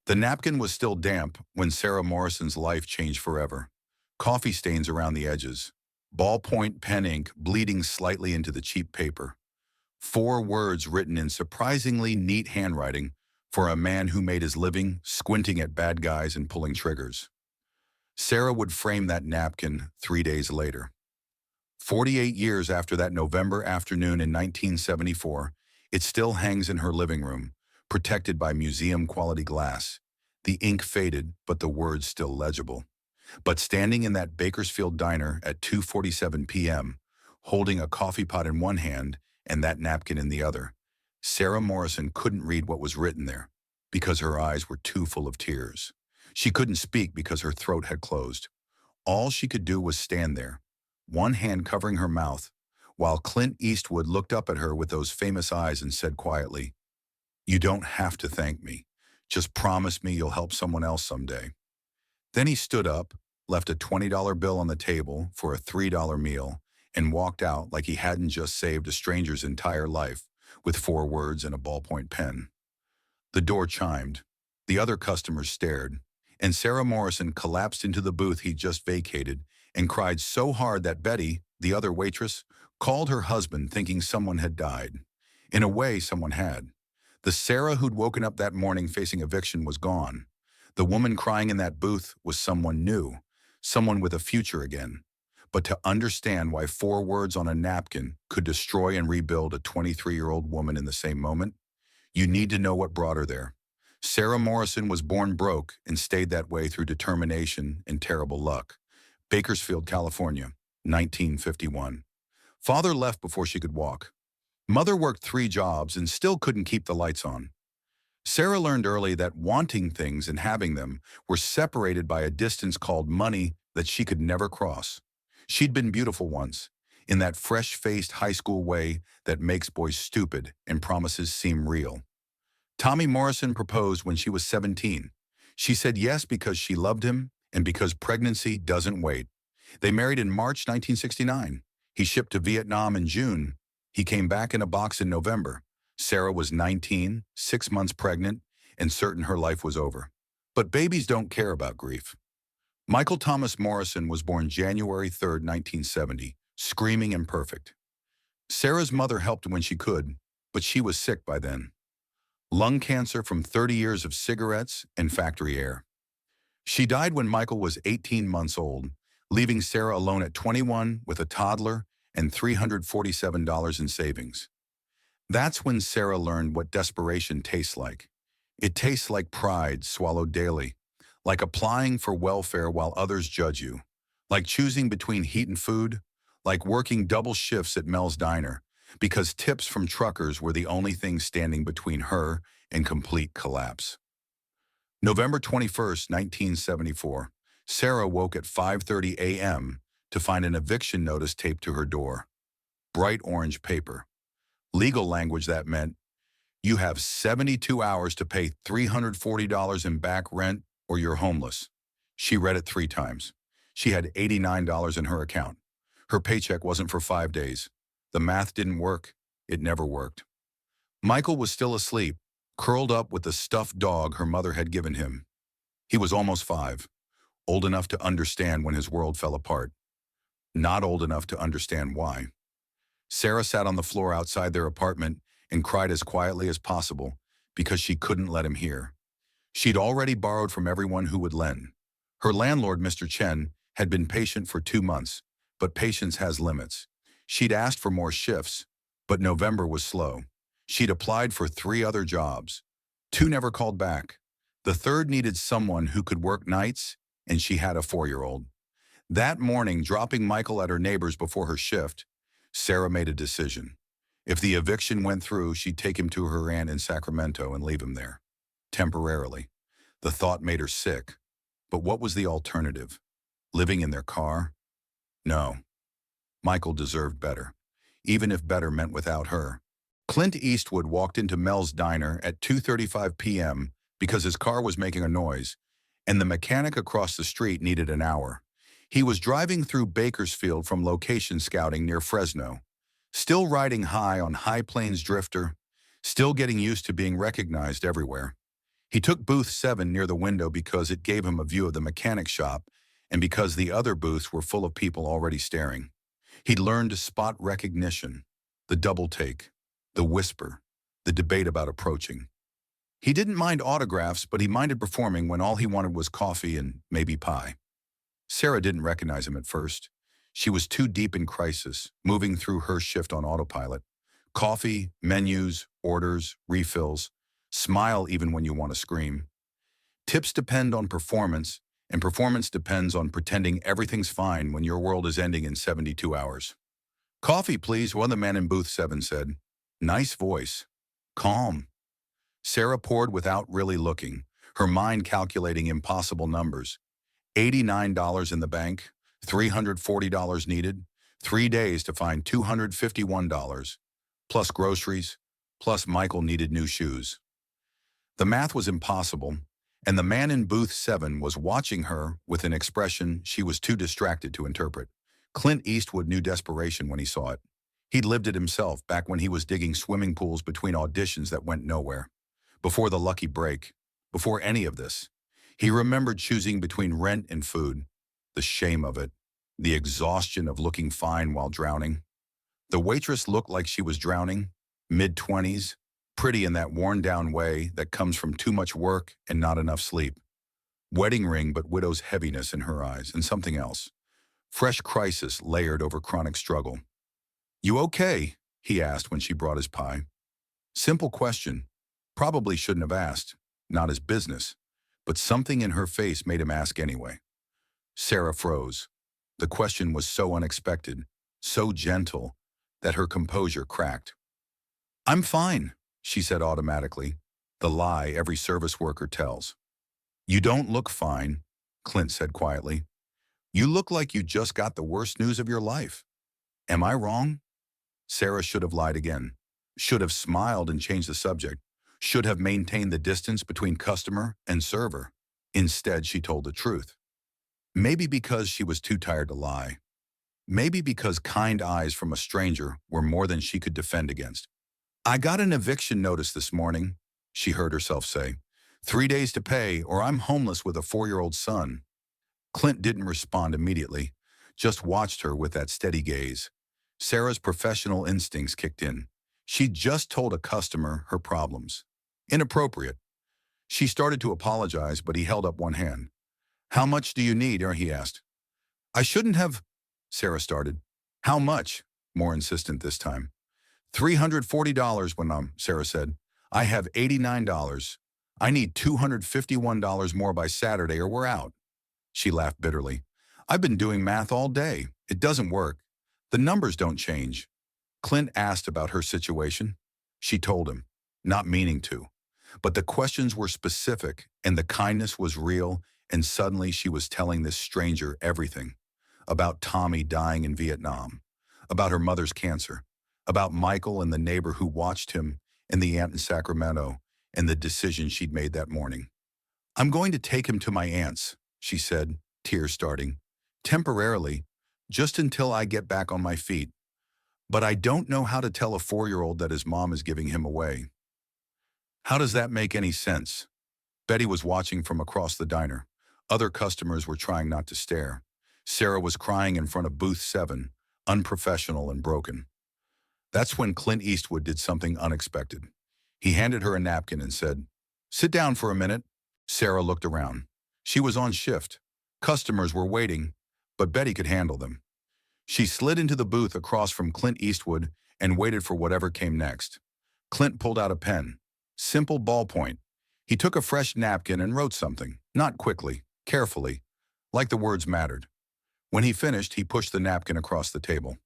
The napkin was still damp when Sarah Morrison's life changed forever. Coffee stains around the edges. Ballpoint pen ink bleeding slightly into the cheap paper. Four words written in surprisingly neat handwriting for a man who made his living squinting at bad guys and pulling triggers. Sarah would frame that napkin 3 days later. 48 years after that November afternoon in 1974, it still hangs in her living room, protected by museum-quality glass. The ink faded, but the words still legible. But standing in that Bakersfield diner at 2:47 p.m., holding a coffee pot in one hand and that napkin in the other, Sarah Morrison couldn't read what was written there because her eyes were too full of tears. She couldn't speak because her throat had closed. All she could do was stand there, one hand covering her mouth, while Clint Eastwood looked up at her with those famous eyes and said quietly, "You don't have to thank me. Just promise me you'll help someone else someday." Then he stood up, left a $20 bill on the table for a $3 meal, and walked out like he hadn't just saved a stranger's entire life with four words and a ballpoint pen. The door chimed. The other customers stared, and Sarah Morrison collapsed into the booth he'd just vacated and cried so hard that Betty, the other waitress, called her husband thinking someone had died. In a way, someone had. The Sarah who'd woken up that morning facing eviction was gone. The woman crying in that booth was someone new, someone with a future again. But to understand why four words on a napkin could destroy and rebuild a 23-year-old woman in the same moment, you need to know what brought her there. Sarah Morrison was born broke and stayed that way through determination and terrible luck. Bakersfield, California, 1951. Father left before she could walk. Mother worked 3 jobs and still couldn't keep the lights on. Sarah learned early that wanting things and having them were separated by a distance called money that she could never cross. She'd been beautiful once, in that fresh-faced high school way that makes boys stupid and promises seem real. Tommy Morrison proposed when she was 17. She said yes because she loved him and because pregnancy doesn't wait. They married in March 1969. He shipped to Vietnam in June. He came back in a box in November. Sarah was 19, 6 months pregnant, and certain her life was over. But babies don't care about grief. Michael Thomas Morrison was born January 3, 1970, screaming and perfect. Sarah's mother helped when she could, but she was sick by then. Lung cancer from 30 years of cigarettes and factory air. She died when Michael was 18 months old, leaving Sarah alone at 21 with a toddler and $347 in savings. That's when Sarah learned what desperation tastes like. It tastes like pride swallowed daily, like applying for welfare while others judge you, like choosing between heat and food, like working double shifts at Mel's Diner, because tips from truckers were the only thing standing between her and complete collapse. November 21st, 1974, Sarah woke at 5:30 a.m. to find an eviction notice taped to her door. Bright orange paper. Legal language that meant, you have 72 hours to pay $340 in back rent or you're homeless. She read it 3 times. She had $89 in her account. Her paycheck wasn't for 5 days. The math didn't work. It never worked. Michael was still asleep, curled up with the stuffed dog her mother had given him. He was almost 5, old enough to understand when his world fell apart, not old enough to understand why. Sarah sat on the floor outside their apartment and cried as quietly as possible because she couldn't let him hear. She'd already borrowed from everyone who would lend. Her landlord, Mr. Chen, had been patient for 2 months, but patience has limits. She'd asked for more shifts, but November was slow. She'd applied for 3 other jobs. 2 never called back. The third needed someone who could work nights, and she had a 4-year-old. That morning, dropping Michael at her neighbor's before her shift, Sarah made a decision. If the eviction went through, she'd take him to her aunt in Sacramento and leave him there. Temporarily. The thought made her sick. But what was the alternative? Living in their car? No. Michael deserved better, even if better meant without her. Clint Eastwood walked into Mel's Diner at 2:35 p.m. because his car was making a noise, and the mechanic across the street needed an hour. He was driving through Bakersfield from location scouting near Fresno, still riding high on High Plains Drifter, still getting used to being recognized everywhere. He took booth 7 near the window because it gave him a view of the mechanic shop and because the other booths were full of people already staring. He'd learned to spot recognition, the double take, the whisper, the debate about approaching. He didn't mind autographs, but he minded performing when all he wanted was coffee and maybe pie. Sarah didn't recognize him at first. She was too deep in crisis, moving through her shift on autopilot. Coffee, menus, orders, refills. Smile even when you want to scream. Tips depend on performance, and performance depends on pretending everything's fine when your world is ending in 72 hours. Coffee, please, one of the men in booth 7 said. Nice voice. Calm. Sarah poured without really looking, her mind calculating impossible numbers. $89 in the bank, $340 needed, 3 days to find $251, plus groceries, plus Michael needed new shoes. The math was impossible, and the man in booth 7 was watching her with an expression she was too distracted to interpret. Clint Eastwood knew desperation when he saw it. He'd lived it himself back when he was digging swimming pools between auditions that went nowhere. Before the lucky break, before any of this, he remembered choosing between rent and food, the shame of it, the exhaustion of looking fine while drowning. The waitress looked like she was drowning, mid-20s, pretty in that worn-down way that comes from too much work and not enough sleep. Wedding ring but widow's heaviness in her eyes, and something else. Fresh crisis layered over chronic struggle. You okay? He asked when she brought his pie. Simple question. Probably shouldn't have asked, not his business, but something in her face made him ask anyway. Sarah froze. The question was so unexpected, so gentle, that her composure cracked. I'm fine, she said automatically, the lie every service worker tells. You don't look fine, Clint said quietly. You look like you just got the worst news of your life. Am I wrong? Sarah should have lied again, should have smiled and changed the subject, should have maintained the distance between customer and server. Instead, she told the truth. Maybe because she was too tired to lie. Maybe because kind eyes from a stranger were more than she could defend against. I got an eviction notice this morning, she heard herself say. 3 days to pay, or I'm homeless with a 4-year-old son. Clint didn't respond immediately, just watched her with that steady gaze. Sarah's professional instincts kicked in. She'd just told a customer her problems. Inappropriate. She started to apologize, but he held up one hand. How much do you need? He asked. I shouldn't have, Sarah started. How much? More insistent this time. $340 Sarah said. I have $89. I need $251 more by Saturday or we're out. She laughed bitterly. I've been doing math all day. It doesn't work. The numbers don't change. Clint asked about her situation. She told him, not meaning to. But the questions were specific, and the kindness was real, and suddenly she was telling this stranger everything. About Tommy dying in Vietnam, about her mother's cancer, about Michael and the neighbor who watched him, and the aunt in Sacramento, and the decision she'd made that morning. I'm going to take him to my aunt's, she said, tears starting. Temporarily, just until I get back on my feet. But I don't know how to tell a 4-year-old that his mom is giving him away. How does that make any sense? Betty was watching from across the diner. Other customers were trying not to stare. Sarah was crying in front of booth 7, unprofessional and broken. That's when Clint Eastwood did something unexpected. He handed her a napkin and said, Sit down for a minute. Sarah looked around. She was on shift. Customers were waiting, but Betty could handle them. She slid into the booth across from Clint Eastwood and waited for whatever came next. Clint pulled out a pen. Simple ballpoint. He took a fresh napkin and wrote something, not quickly, carefully, like the words mattered. When he finished, he pushed the napkin across the table.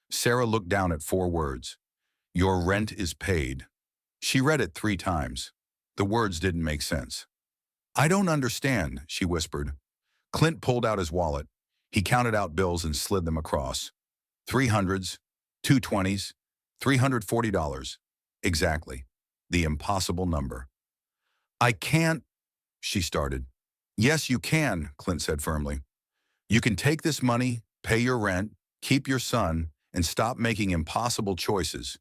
Sarah looked down at 4 words. Your rent is paid. She read it 3 times. The words didn't make sense. I don't understand, she whispered. Clint pulled out his wallet. He counted out bills and slid them across. 300s, 220s, $340. Exactly. The impossible number. I can't, she started. Yes, you can, Clint said firmly. You can take this money, pay your rent, keep your son, and stop making impossible choices.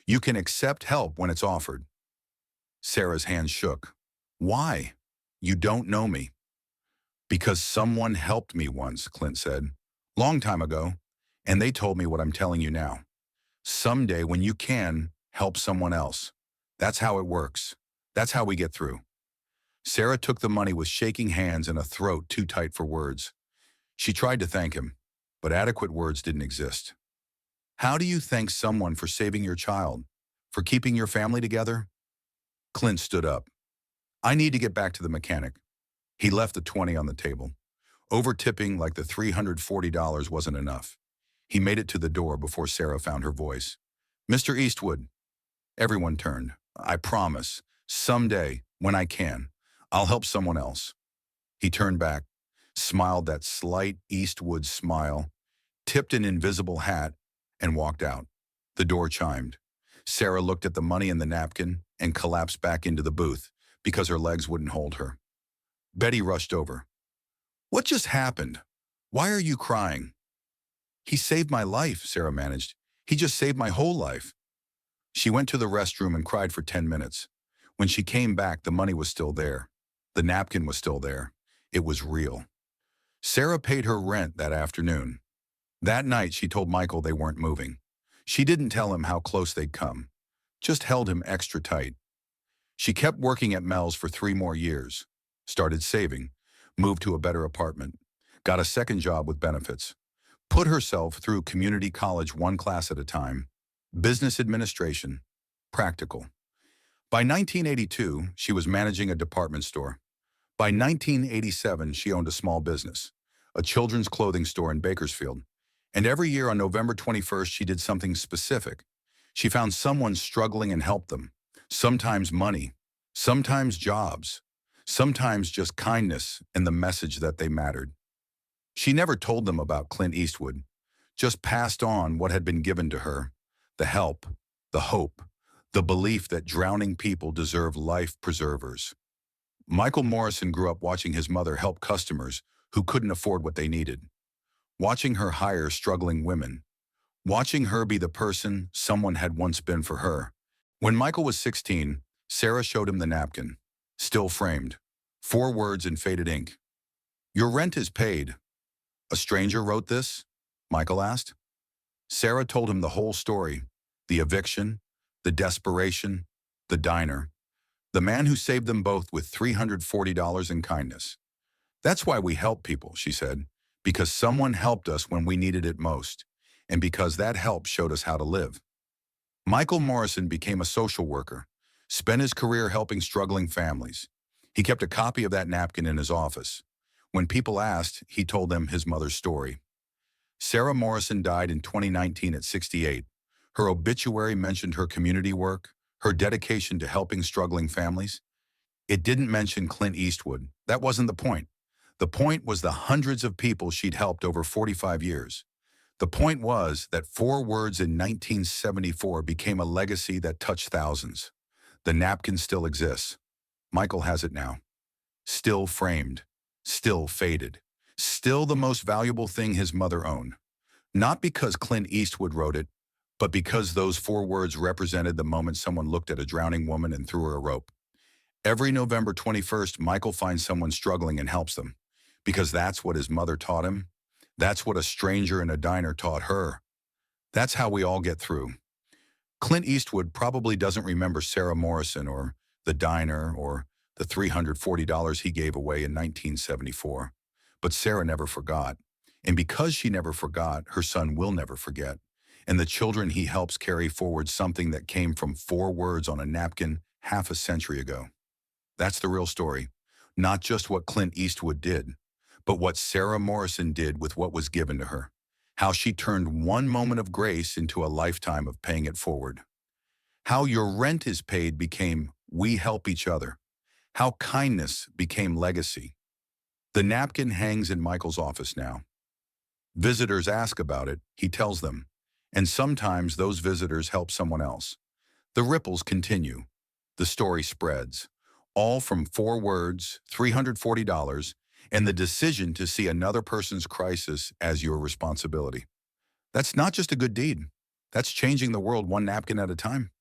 You can accept help when it's offered. Sarah's hand shook. Why? You don't know me. Because someone helped me once, Clint said. Long time ago. And they told me what I'm telling you now. Someday, when you can, help someone else. That's how it works. That's how we get through. Sarah took the money with shaking hands and a throat too tight for words. She tried to thank him, but adequate words didn't exist. How do you thank someone for saving your child? For keeping your family together? Clint stood up. I need to get back to the mechanic. He left the 20 on the table. Over-tipping like the $340 wasn't enough. He made it to the door before Sarah found her voice. Mr. Eastwood. Everyone turned. I promise. Someday, when I can, I'll help someone else. He turned back, smiled that slight Eastwood smile, tipped an invisible hat, and walked out. The door chimed. Sarah looked at the money in the napkin and collapsed back into the booth because her legs wouldn't hold her. Betty rushed over. What just happened? Why are you crying? He saved my life, Sarah managed. He just saved my whole life. She went to the restroom and cried for 10 minutes. When she came back, the money was still there. The napkin was still there. It was real. Sarah paid her rent that afternoon. That night, she told Michael they weren't moving. She didn't tell him how close they'd come, just held him extra tight. She kept working at Mel's for 3 more years, started saving, moved to a better apartment, got a second job with benefits, put herself through community college 1 class at a time, business administration, practical. By 1982, she was managing a department store. By 1987, she owned a small business, a children's clothing store in Bakersfield. And every year on November 21st, she did something specific. She found someone struggling and helped them. Sometimes money, sometimes jobs, sometimes just kindness and the message that they mattered. She never told them about Clint Eastwood, just passed on what had been given to her, the help, the hope, the belief that drowning people deserve life preservers. Michael Morrison grew up watching his mother help customers who couldn't afford what they needed, watching her hire struggling women, watching her be the person someone had once been for her. When Michael was 16, Sarah showed him the napkin, still framed, 4 words in faded ink. Your rent is paid. A stranger wrote this? Michael asked. Sarah told him the whole story, the eviction, the desperation, the diner, the man who saved them both with $340 in kindness. That's why we help people, she said, because someone helped us when we needed it most, and because that help showed us how to live. Michael Morrison became a social worker, spent his career helping struggling families. He kept a copy of that napkin in his office. When people asked, he told them his mother's story. Sarah Morrison died in 2019 at 68. Her obituary mentioned her community work, her dedication to helping struggling families. It didn't mention Clint Eastwood. That wasn't the point. The point was the hundreds of people she'd helped over 45 years. The point was that 4 words in 1974 became a legacy that touched thousands. The napkin still exists. Michael has it now. Still framed. Still faded. Still the most valuable thing his mother owned. Not because Clint Eastwood wrote it, but because those 4 words represented the moment someone looked at a drowning woman and threw her a rope. Every November 21st, Michael finds someone struggling and helps them. Because that's what his mother taught him. That's what a stranger in a diner taught her. That's how we all get through. Clint Eastwood probably doesn't remember Sarah Morrison or the diner or the $340 he gave away in 1974. But Sarah never forgot. And because she never forgot, her son will never forget. And the children he helps carry forward something that came from 4 words on a napkin half a century ago. That's the real story. Not just what Clint Eastwood did, but what Sarah Morrison did with what was given to her. How she turned one moment of grace into a lifetime of paying it forward. How your rent is paid became we help each other. How kindness became legacy. The napkin hangs in Michael's office now. Visitors ask about it, he tells them. And sometimes those visitors help someone else. The ripples continue. The story spreads. All from 4 words, $340, and the decision to see another person's crisis as your responsibility. That's not just a good deed. That's changing the world one napkin at a time.